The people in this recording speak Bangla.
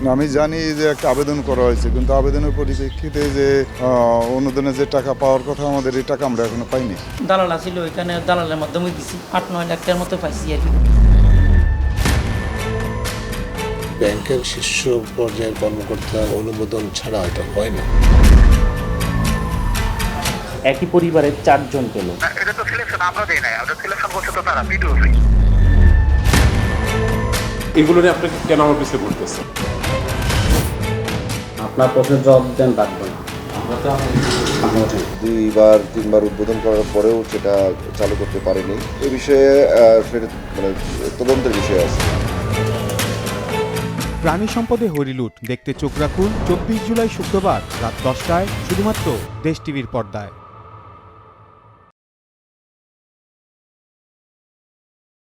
আমি জানি যে একটা আবেদন করা হয়েছে, কিন্তু আবেদনের পরিপ্রেক্ষিতে যে অনুদানের যে টাকা পাওয়ার কথা, আমাদের এই টাকা আমরা এখনো পাইনি। দালাল ছিল ওইখানে, দালালের মাধ্যমে দিছি 8-9 লাখ টাকার মতো পাইছি আর কি। ব্যাংকের শীর্ষ পর্যায়ের কর্মকর্তার অনুমোদন ছাড়া এটা হয় না। একই পরিবারের 4 জন পেল। এটা তো সিলেকশন আমরা দেই নাই, আমরা সিলেকশন করছে তো তারা ভিডিও। এগুলো নিয়ে আপনাকে কেন আমার পিছিয়ে ঘুরতেছে? আপনার প্রশ্নের জবাব দেন, রাখবেন না। 2-3বার উদ্বোধন করার পরেও সেটা চালু করতে পারেনি। এ বিষয়ে সেটা তদন্তের বিষয় আছে। প্রাণী সম্পদে হরিলুট দেখতে চোখ রাখুন 24 জুলাই শুক্রবার রাত 10টায় শুধুমাত্র দেশ টিভির পর্দায়।